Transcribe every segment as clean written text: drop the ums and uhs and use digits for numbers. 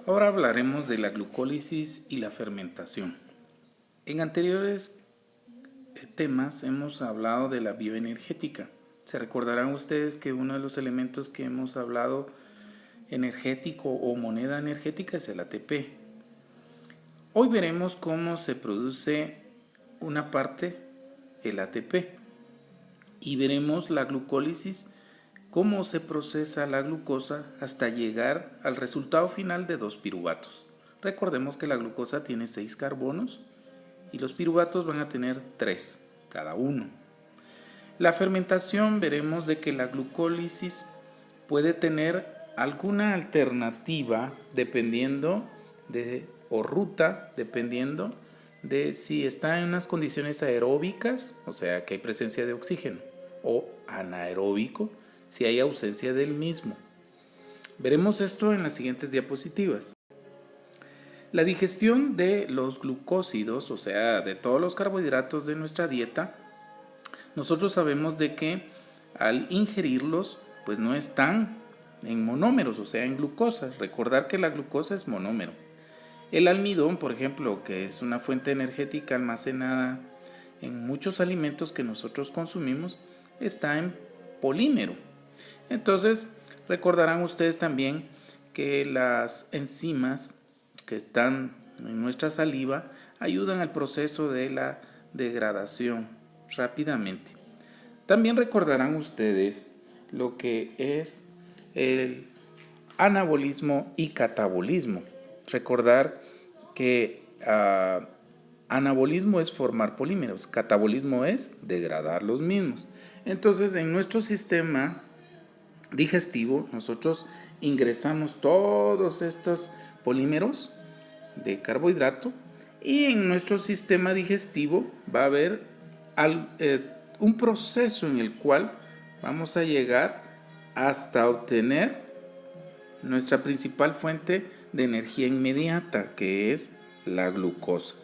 Ahora hablaremos de la glucólisis y la fermentación. En anteriores temas hemos hablado de la bioenergética. Se recordarán ustedes que uno de los elementos que hemos hablado energético o moneda energética es el ATP. Hoy veremos cómo se produce una parte, el ATP, y veremos la glucólisis, cómo se procesa la glucosa hasta llegar al resultado final de 2 piruvatos. Recordemos que la glucosa tiene 6 carbonos y los piruvatos van a tener 3 cada uno. La fermentación, veremos de que la glucólisis puede tener alguna alternativa dependiendo o ruta dependiendo de si está en unas condiciones aeróbicas, o sea que hay presencia de oxígeno, o anaeróbico, si hay ausencia del mismo. Veremos esto en las siguientes diapositivas. La digestión de los glucósidos, o sea, de todos los carbohidratos de nuestra dieta, nosotros sabemos de que al ingerirlos, pues no están en monómeros, o sea, en glucosa. Recordar que la glucosa es monómero. El almidón, por ejemplo, que es una fuente energética almacenada en muchos alimentos que nosotros consumimos, está en polímero. Entonces, recordarán ustedes también que las enzimas que están en nuestra saliva ayudan al proceso de la degradación rápidamente. También recordarán ustedes lo que es el anabolismo y catabolismo. Recordar que anabolismo es formar polímeros, catabolismo es degradar los mismos. Entonces, en nuestro sistema digestivo, nosotros ingresamos todos estos polímeros de carbohidrato y en nuestro sistema digestivo va a haber un proceso en el cual vamos a llegar hasta obtener nuestra principal fuente de energía inmediata, que es la glucosa.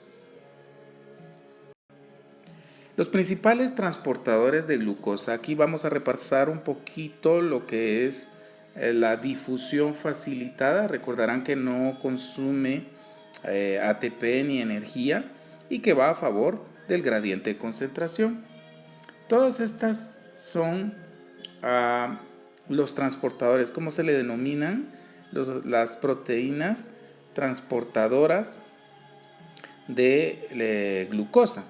Los principales transportadores de glucosa, aquí vamos a repasar un poquito lo que es la difusión facilitada. Recordarán que no consume ATP ni energía y que va a favor del gradiente de concentración. Todas estas son los transportadores, ¿cómo se le denominan? Las proteínas transportadoras de glucosa.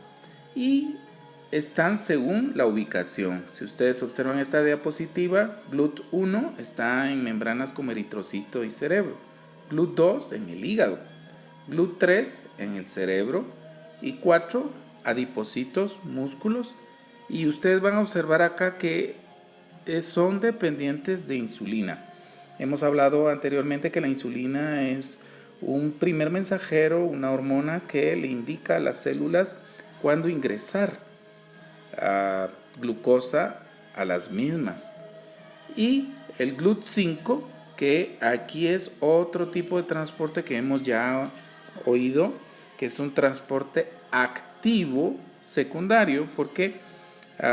Y están según la ubicación. Si ustedes observan esta diapositiva, GLUT1 está en membranas como eritrocito y cerebro, GLUT2 en el hígado, GLUT3 en el cerebro y 4 adipocitos, músculos. Y ustedes van a observar acá que son dependientes de insulina. Hemos hablado anteriormente que la insulina es un primer mensajero, una hormona que le indica a las células cuándo ingresar glucosa a las mismas. Y el GLUT5, que aquí es otro tipo de transporte que hemos ya oído, que es un transporte activo secundario, porque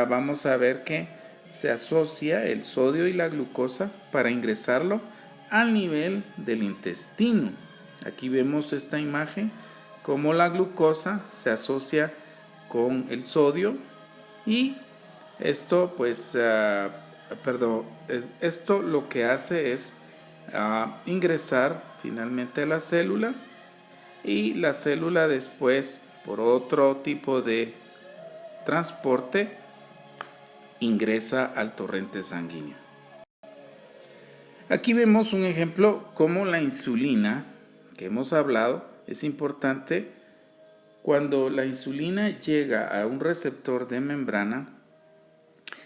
vamos a ver que se asocia el sodio y la glucosa para ingresarlo al nivel del intestino. Aquí vemos esta imagen, cómo la glucosa se asocia con el sodio y esto pues, esto lo que hace es ingresar finalmente a la célula y la célula después por otro tipo de transporte ingresa al torrente sanguíneo. Aquí vemos un ejemplo como la insulina que hemos hablado. Es importante cuando la insulina llega a un receptor de membrana,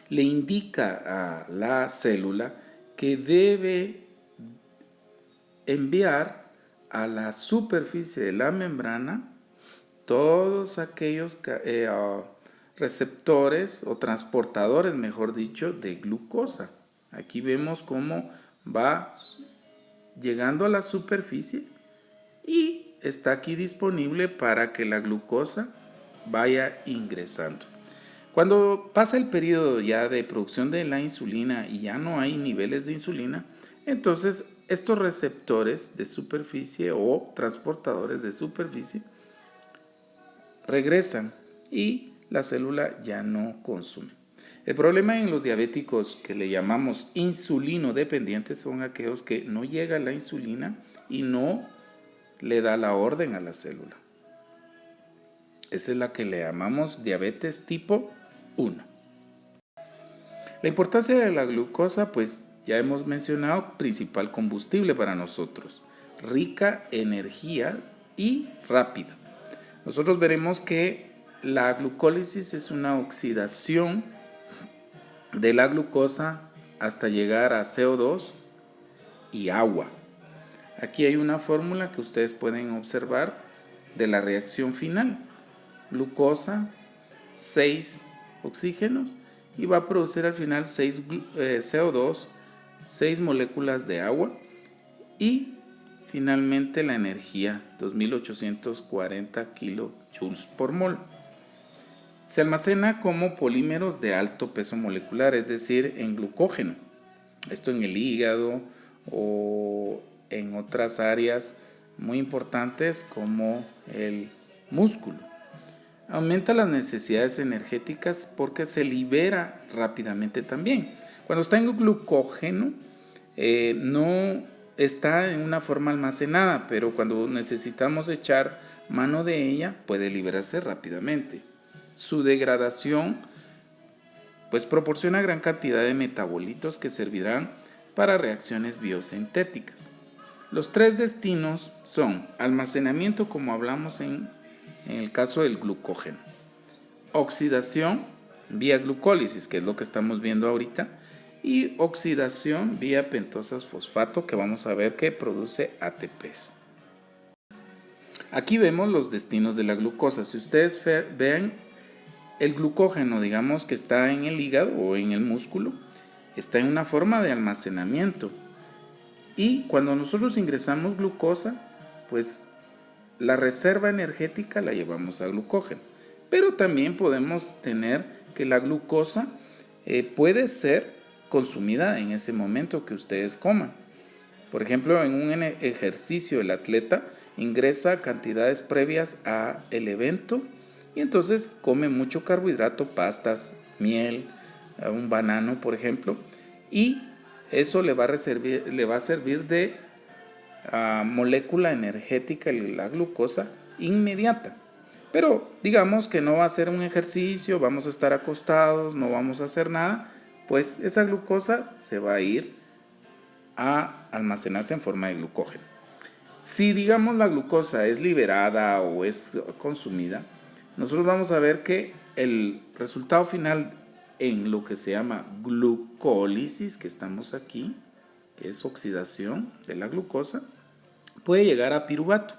le indica a la célula que debe enviar a la superficie de la membrana todos aquellos receptores o transportadores, mejor dicho, de glucosa. Aquí vemos cómo va llegando a la superficie y está aquí disponible para que la glucosa vaya ingresando. Cuando pasa el periodo ya de producción de la insulina y ya no hay niveles de insulina, entonces estos receptores de superficie o transportadores de superficie regresan y la célula ya no consume. El problema en los diabéticos que le llamamos insulino dependientes son aquellos que no llega la insulina y no le da la orden a la célula. Esa es la que le llamamos diabetes tipo 1. La importancia de la glucosa, pues ya hemos mencionado, principal combustible para nosotros, rica energía y rápida. Nosotros veremos que la glucólisis es una oxidación de la glucosa hasta llegar a CO2 y agua. Aquí hay una fórmula que ustedes pueden observar de la reacción final. Glucosa, 6 oxígenos y va a producir al final 6 CO2, 6 moléculas de agua y finalmente la energía, 2840 kilojoules por mol. Se almacena como polímeros de alto peso molecular, es decir, en glucógeno. Esto en el hígado o en otras áreas muy importantes como el músculo. Aumenta las necesidades energéticas porque se libera rápidamente también. Cuando está en glucógeno, no está en una forma almacenada, pero cuando necesitamos echar mano de ella, puede liberarse rápidamente. Su degradación pues proporciona gran cantidad de metabolitos que servirán para reacciones biosintéticas. Los 3 destinos son almacenamiento, como hablamos en el caso del glucógeno, oxidación vía glucólisis, que es lo que estamos viendo ahorita, y oxidación vía pentosas fosfato, que vamos a ver que produce ATPs. Aquí vemos los destinos de la glucosa. Si ustedes ven el glucógeno, digamos que está en el hígado o en el músculo, está en una forma de almacenamiento. Y cuando nosotros ingresamos glucosa, pues la reserva energética la llevamos a glucógeno. Pero también podemos tener que la glucosa puede ser consumida en ese momento que ustedes coman. Por ejemplo, en un ejercicio el atleta ingresa cantidades previas al evento y entonces come mucho carbohidrato, pastas, miel, un banano, por ejemplo, y eso le va a servir de molécula energética, la glucosa, inmediata. Pero digamos que no va a ser un ejercicio, vamos a estar acostados, no vamos a hacer nada, pues esa glucosa se va a ir a almacenarse en forma de glucógeno. Si digamos la glucosa es liberada o es consumida, nosotros vamos a ver que el resultado final en lo que se llama glucólisis, que estamos aquí, que es oxidación de la glucosa, puede llegar a piruvato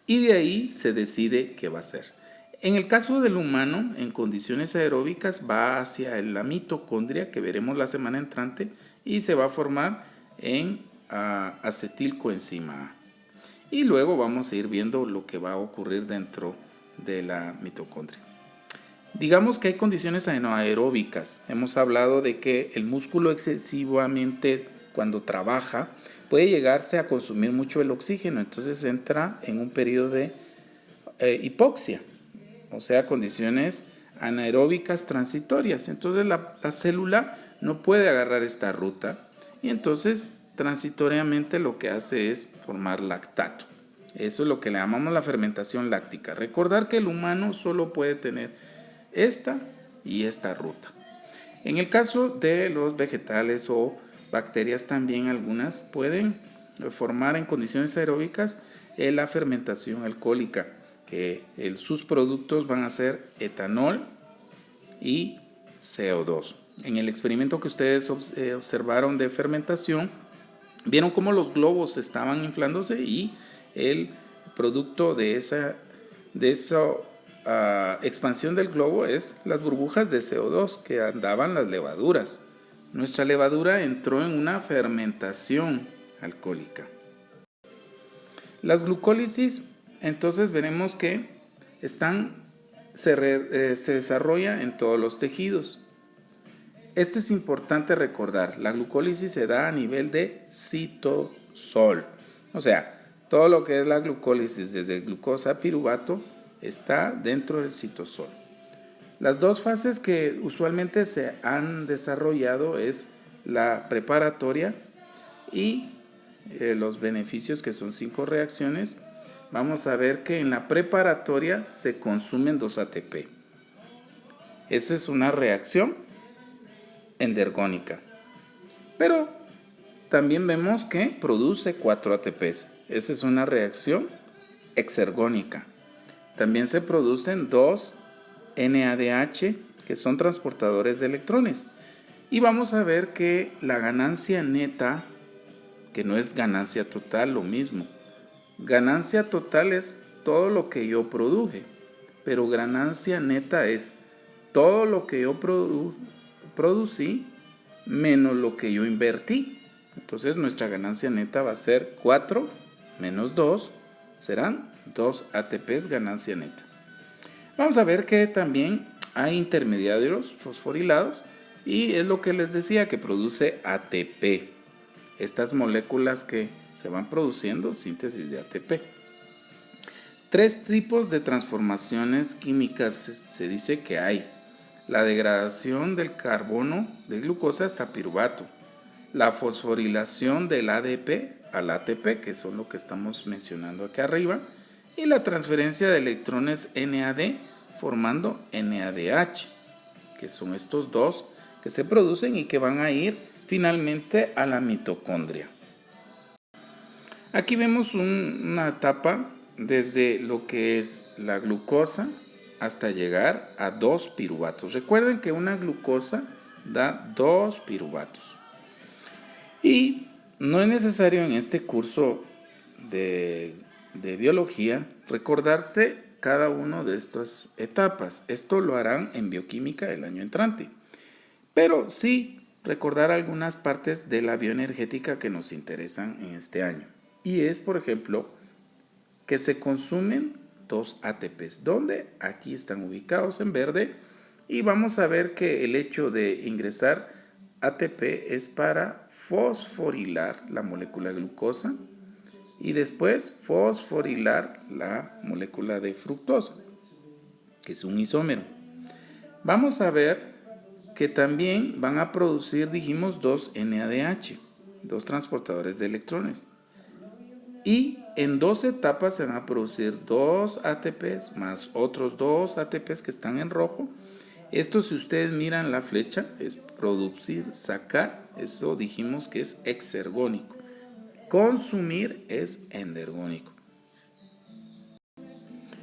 y de ahí se decide qué va a hacer. En el caso del humano, en condiciones aeróbicas, va hacia la mitocondria, que veremos la semana entrante, y se va a formar en acetilcoenzima A. Y luego vamos a ir viendo lo que va a ocurrir dentro de la mitocondria. Digamos que hay condiciones anaeróbicas. Hemos hablado de que el músculo excesivamente, cuando trabaja, puede llegarse a consumir mucho el oxígeno, entonces entra en un periodo de hipoxia, o sea, condiciones anaeróbicas transitorias. Entonces la célula no puede agarrar esta ruta y entonces transitoriamente lo que hace es formar lactato. Eso es lo que le llamamos la fermentación láctica. Recordar que el humano solo puede tener esta y esta ruta. En el caso de los vegetales o bacterias también algunas pueden formar en condiciones aeróbicas la fermentación alcohólica, que sus productos van a ser etanol y CO2. En el experimento que ustedes observaron de fermentación, vieron cómo los globos estaban inflándose y el producto de esa expansión del globo es las burbujas de CO2 que andaban las levaduras. Nuestra levadura entró en una fermentación alcohólica. Las glucólisis, entonces veremos que se desarrolla en todos los tejidos. Este es importante recordar, la glucólisis se da a nivel de citosol. O sea, todo lo que es la glucólisis desde glucosa a piruvato está dentro del citosol. Las dos fases que usualmente se han desarrollado es la preparatoria y los beneficios, que son 5 reacciones. Vamos a ver que en la preparatoria se consumen 2 ATP. Esa es una reacción endergónica. Pero también vemos que produce 4 ATPs. Esa es una reacción exergónica. También se producen 2 NADH, que son transportadores de electrones. Y vamos a ver que la ganancia neta, que no es ganancia total, lo mismo. Ganancia total es todo lo que yo produje, pero ganancia neta es todo lo que yo producí menos lo que yo invertí. Entonces nuestra ganancia neta va a ser 4 menos 2, serán 2 ATPs ganancia neta. Vamos a ver que también hay intermediarios fosforilados y es lo que les decía, que produce ATP. Estas moléculas que se van produciendo, síntesis de ATP. 3 tipos de transformaciones químicas se dice que hay. La degradación del carbono de glucosa hasta piruvato. La fosforilación del ADP al ATP, que son lo que estamos mencionando aquí arriba. Y la transferencia de electrones NAD formando NADH, que son estos dos que se producen y que van a ir finalmente a la mitocondria. Aquí vemos una etapa desde lo que es la glucosa hasta llegar a 2 piruvatos. Recuerden que una glucosa da 2 piruvatos. Y no es necesario en este curso de biología recordarse cada una de estas etapas. Esto lo harán en bioquímica el año entrante. Pero sí recordar algunas partes de la bioenergética que nos interesan en este año. Y es, por ejemplo, que se consumen 2 ATPs, donde aquí están ubicados en verde, y vamos a ver que el hecho de ingresar ATP es para fosforilar la molécula de glucosa y después fosforilar la molécula de fructosa, que es un isómero. Vamos a ver que también van a producir, dijimos, 2 NADH, 2 transportadores de electrones. Y en 2 etapas se van a producir 2 ATPs más otros 2 ATPs que están en rojo. Esto, si ustedes miran la flecha, es producir, sacar. Eso dijimos que es exergónico. Consumir es endergónico.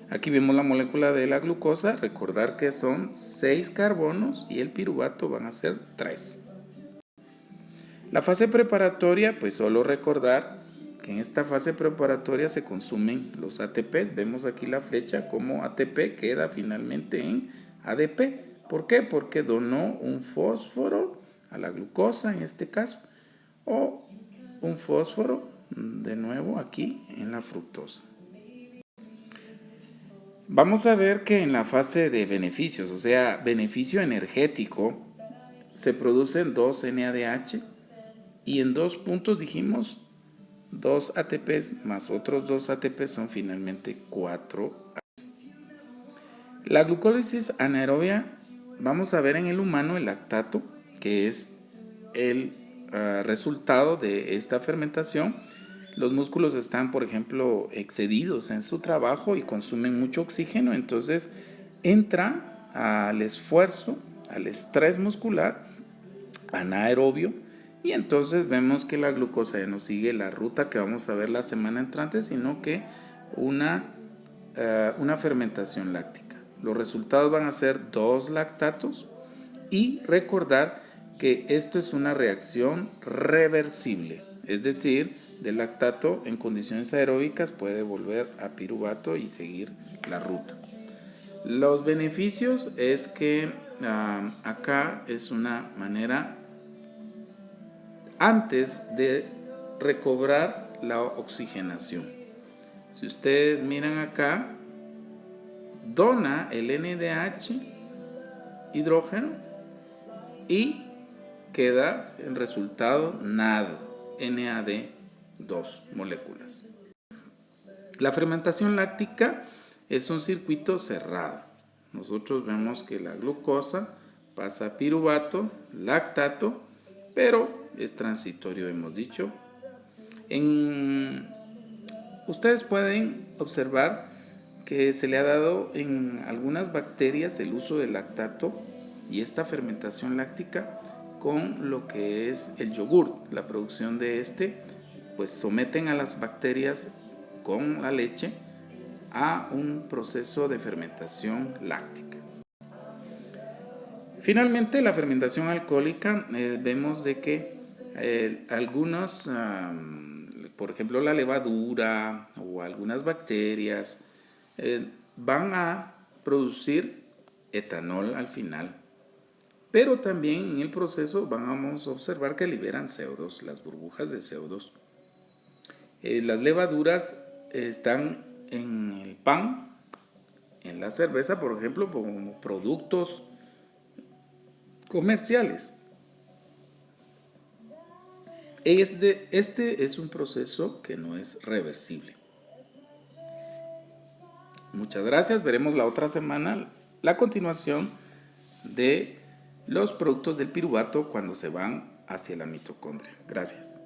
Aquí vemos la molécula de la glucosa. Recordar que son 6 carbonos y el piruvato van a ser 3. La fase preparatoria, pues solo recordar que en esta fase preparatoria se consumen los ATPs. Vemos aquí la flecha como ATP queda finalmente en ADP. ¿Por qué? Porque donó un fósforo a la glucosa en este caso, o un fósforo de nuevo aquí en la fructosa. Vamos a ver que en la fase de beneficios, o sea, beneficio energético, se producen 2 NADH y en 2 puntos dijimos 2 ATPs más otros 2 ATPs son finalmente 4 ATPs. La glucólisis anaerobia, vamos a ver en el humano el lactato, que es el resultado de esta fermentación. Los músculos están, por ejemplo, excedidos en su trabajo y consumen mucho oxígeno, entonces entra al esfuerzo, al estrés muscular anaerobio, y entonces vemos que la glucosa ya no sigue la ruta que vamos a ver la semana entrante, sino que una fermentación láctica. Los resultados van a ser 2 lactatos, y recordar que esto es una reacción reversible, es decir, del lactato en condiciones aeróbicas puede volver a piruvato y seguir la ruta. Los beneficios es que acá es una manera antes de recobrar la oxigenación. Si ustedes miran acá, dona el NADH hidrógeno y queda el resultado NAD, NAD2 moléculas. La fermentación láctica es un circuito cerrado. Nosotros vemos que la glucosa pasa a piruvato, lactato, pero es transitorio, hemos dicho. Ustedes pueden observar que se le ha dado en algunas bacterias el uso del lactato y esta fermentación láctica con lo que es el yogur. La producción de pues someten a las bacterias con la leche a un proceso de fermentación láctica. Finalmente, la fermentación alcohólica, vemos de que algunos, por ejemplo la levadura o algunas bacterias, van a producir etanol al final. Pero también en el proceso vamos a observar que liberan CO2, las burbujas de CO2. Las levaduras están en el pan, en la cerveza, por ejemplo, como productos comerciales. Este es un proceso que no es reversible. Muchas gracias. Veremos la otra semana la continuación de los productos del piruvato cuando se van hacia la mitocondria. Gracias.